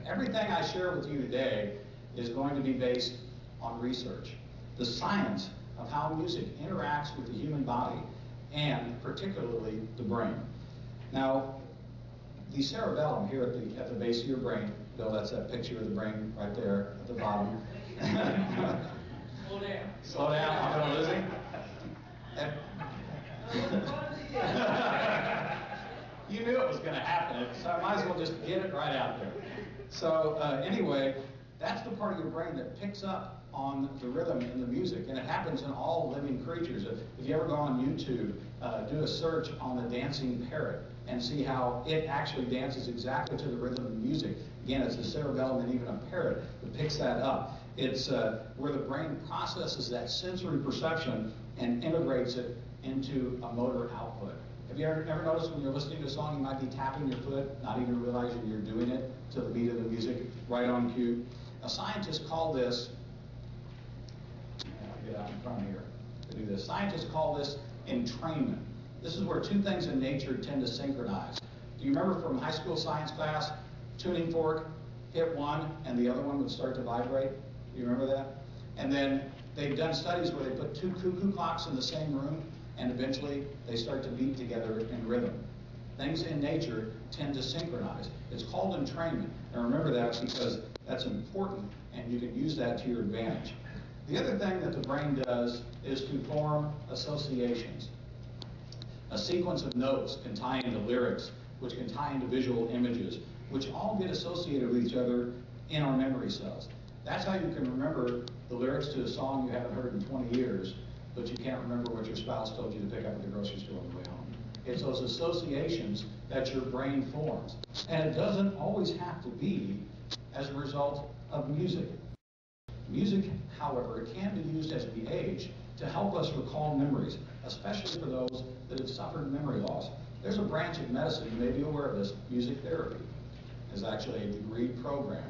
everything I share with you today is going to be based on research. The science of how music interacts with the human body, and particularly the brain. Now, the cerebellum here at the base of your brain, Bill, that's that picture of the brain right there at the bottom. Slow down. Slow down, I'm going to lose him. You knew it was going to happen, so I might as well just get it right out there. So anyway, that's the part of your brain that picks up on the rhythm in the music, and it happens in all living creatures. If you ever go on YouTube, do a search on the dancing parrot and see how it actually dances exactly to the rhythm of the music. Again, it's the cerebellum and even a parrot that picks that up. It's where the brain processes that sensory perception and integrates it into a motor output. Have you ever noticed when you're listening to a song, you might be tapping your foot, not even realizing you're doing it to the beat of the music, right on cue? Now, scientists call this, I'll get out in front here to do this. Scientists call this entrainment. This is where two things in nature tend to synchronize. Do you remember from high school science class, tuning fork, hit one, and the other one would start to vibrate? Do you remember that? And then they've done studies where they put two cuckoo clocks in the same room, and eventually they start to beat together in rhythm. Things in nature tend to synchronize. It's called entrainment. And remember that because that's important, and you can use that to your advantage. The other thing that the brain does is to form associations. A sequence of notes can tie into lyrics, which can tie into visual images, which all get associated with each other in our memory cells. That's how you can remember the lyrics to a song you haven't heard in 20 years, but you can't remember what your spouse told you to pick up at the grocery store on the way home. It's those associations that your brain forms. And it doesn't always have to be as a result of music. Music, however, can be used as we age to help us recall memories, especially for those that have suffered memory loss. There's a branch of medicine, you may be aware of this, music therapy. It's actually a degree program.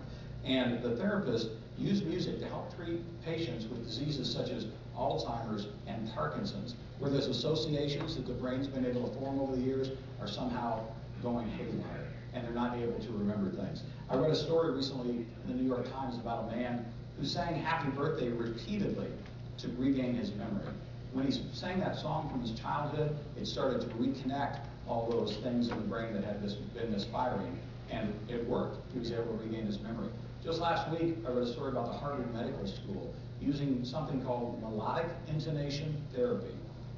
And the therapists use music to help treat patients with diseases such as Alzheimer's and Parkinson's, where those associations that the brain's been able to form over the years are somehow going haywire, and they're not able to remember things. I read a story recently in the New York Times about a man who sang Happy Birthday repeatedly to regain his memory. When he sang that song from his childhood, it started to reconnect all those things in the brain that had been misfiring, and it worked. He was able to regain his memory. Just last week, I read a story about the Harvard Medical School using something called melodic intonation therapy.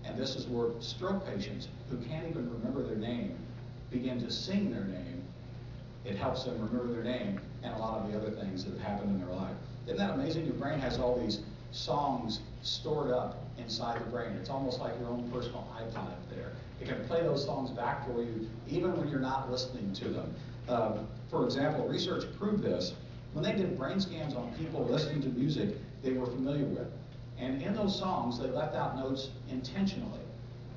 And this is where stroke patients who can't even remember their name begin to sing their name. It helps them remember their name and a lot of the other things that have happened in their life. Isn't that amazing? Your brain has all these songs stored up inside the brain. It's almost like your own personal iPod up there. It can play those songs back for you even when you're not listening to them. For example, research proved this. When they did brain scans on people listening to music they were familiar with, and in those songs they left out notes intentionally.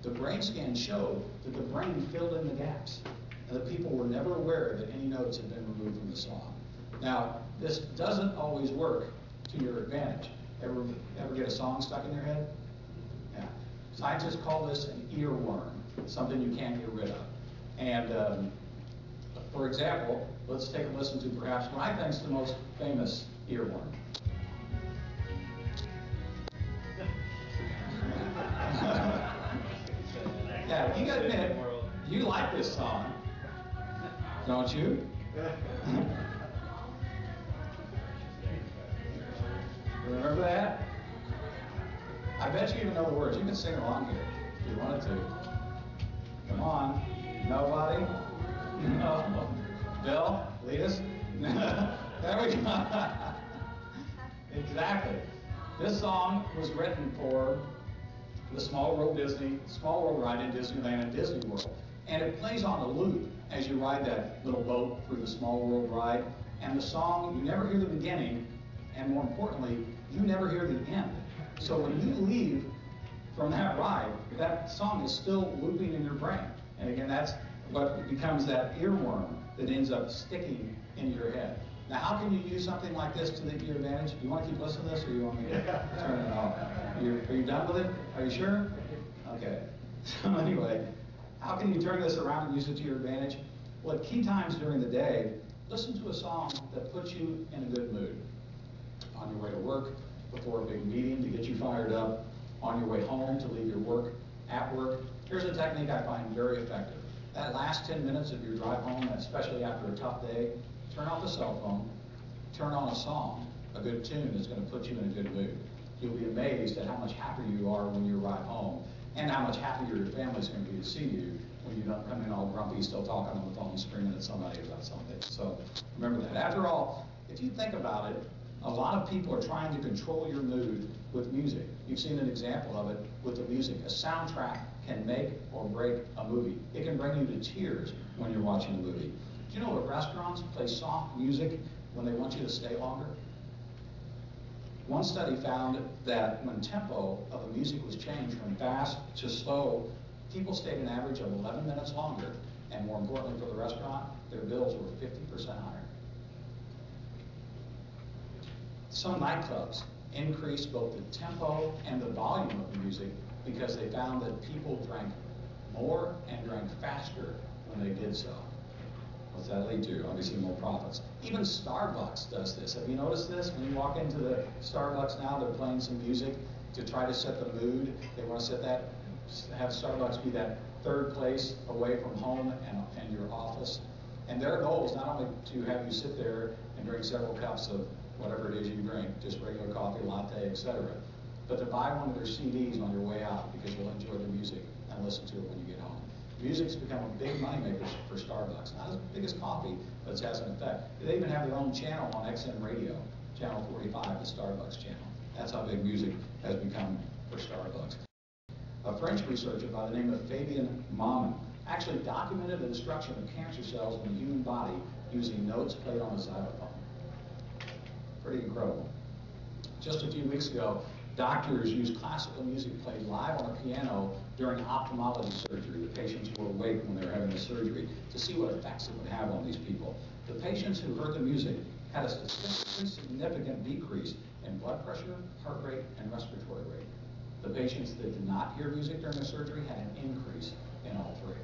The brain scan showed that the brain filled in the gaps, and the people were never aware that any notes had been removed from the song. Now, this doesn't always work to your advantage. Ever get a song stuck in your head? Yeah. Scientists call this an earworm, something you can't get rid of. And for example, let's take a listen to perhaps what I think is the most famous earworm. Yeah, you gotta admit, you like this song, don't you? Remember that? I bet you even know the words. You can sing along here if you wanted to. Come on. Nobody? No. Bill, lead us? There we go. Exactly. This song was written for the Small World ride in Disneyland and Disney World. And it plays on a loop as you ride that little boat through the Small World ride. And the song, you never hear the beginning, and more importantly, you never hear the end. So when you leave from that ride, that song is still looping in your brain. And again, that's what becomes that earworm that ends up sticking in your head. Now, how can you use something like this to your advantage? Do you want to keep listening to this, or do you want me to turn it off? Are you done with it? Are you sure? Okay. So anyway, how can you turn this around and use it to your advantage? Well, at key times during the day, Listen to a song that puts you in a good mood. On your way to work, before a big meeting to get you fired up, on your way home to leave your work, at work. Here's a technique I find very effective. That last 10 minutes of your drive home, especially after a tough day, turn off the cell phone, turn on a song, a good tune that's going to put you in a good mood. You'll be amazed at how much happier you are when you arrive home, and how much happier your family's going to be to see you when you don't come in all grumpy, still talking on the phone, screaming at somebody about something. So remember that. After all, if you think about it, a lot of people are trying to control your mood with music. You've seen an example of it with the music. A soundtrack can make or break a movie. It can bring you to tears when you're watching a movie. Do you know that restaurants play soft music when they want you to stay longer? One study found that when tempo of the music was changed from fast to slow, people stayed an average of 11 minutes longer, and more importantly for the restaurant, their bills were 50% higher. Some nightclubs increased both the tempo and the volume of the music because they found that people drank more and drank faster when they did so. What's that lead to? Obviously more profits. Even Starbucks does this. Have you noticed this? When you walk into the Starbucks now, they're playing some music to try to set the mood. They want to set that, have Starbucks be that third place away from home and your office. And their goal is not only to have you sit there and drink several cups of whatever it is you drink, just regular coffee, latte, etc., but to buy one of their CDs on your way out because you'll enjoy the music and listen to it when you get home. Music's become a big moneymaker for Starbucks. Not as big as coffee, but it has an effect. They even have their own channel on XM Radio, channel 45, the Starbucks channel. That's how big music has become for Starbucks. A French researcher by the name of Fabien Maman actually documented the destruction of cancer cells in the human body using notes played on a xylophone. Pretty incredible. Just a few weeks ago, doctors used classical music played live on a piano during ophthalmology surgery. The patients who were awake when they were having the surgery, to see what effects it would have on these people. The patients who heard the music had a statistically significant decrease in blood pressure, heart rate, and respiratory rate. The patients that did not hear music during the surgery had an increase in all three.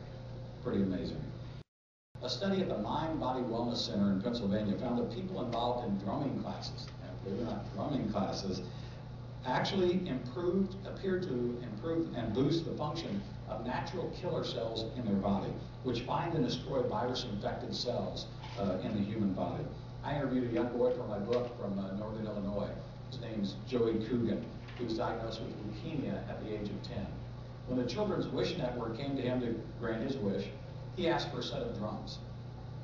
Pretty amazing. A study at the Mind Body Wellness Center in Pennsylvania found that people involved in drumming classes, and believe it or not, drumming classes, actually appeared to improve and boost the function of natural killer cells in their body, which find and destroy virus-infected cells in the human body. I interviewed a young boy for my book from Northern Illinois. His name's Joey Coogan. He was diagnosed with leukemia at the age of 10. When the Children's Wish Network came to him to grant his wish, he asked for a set of drums.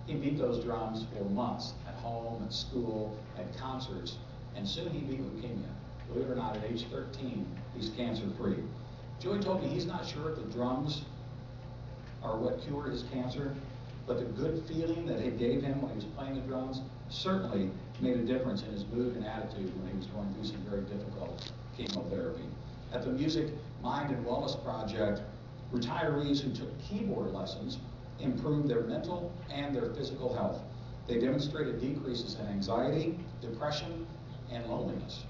He beat those drums for months at home, at school, at concerts, and soon he beat leukemia. Believe it or not, at age 13, he's cancer-free. Joey told me he's not sure if the drums are what cured his cancer, but the good feeling that it gave him when he was playing the drums certainly made a difference in his mood and attitude when he was going through some very difficult chemotherapy. At the Music, Mind, and Wellness Project, retirees who took keyboard lessons improved their mental and their physical health. They demonstrated decreases in anxiety, depression, and loneliness.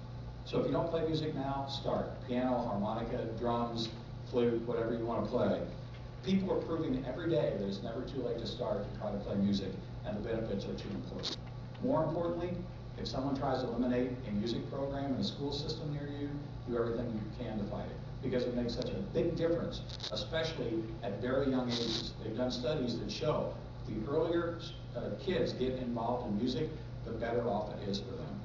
So if you don't play music now, start. Piano, harmonica, drums, flute, whatever you want to play. People are proving every day that it's never too late to start and try to play music, and the benefits are too important. More importantly, if someone tries to eliminate a music program in a school system near you, do everything you can to fight it, because it makes such a big difference, especially at very young ages. They've done studies that show the earlier kids get involved in music, the better off it is for them.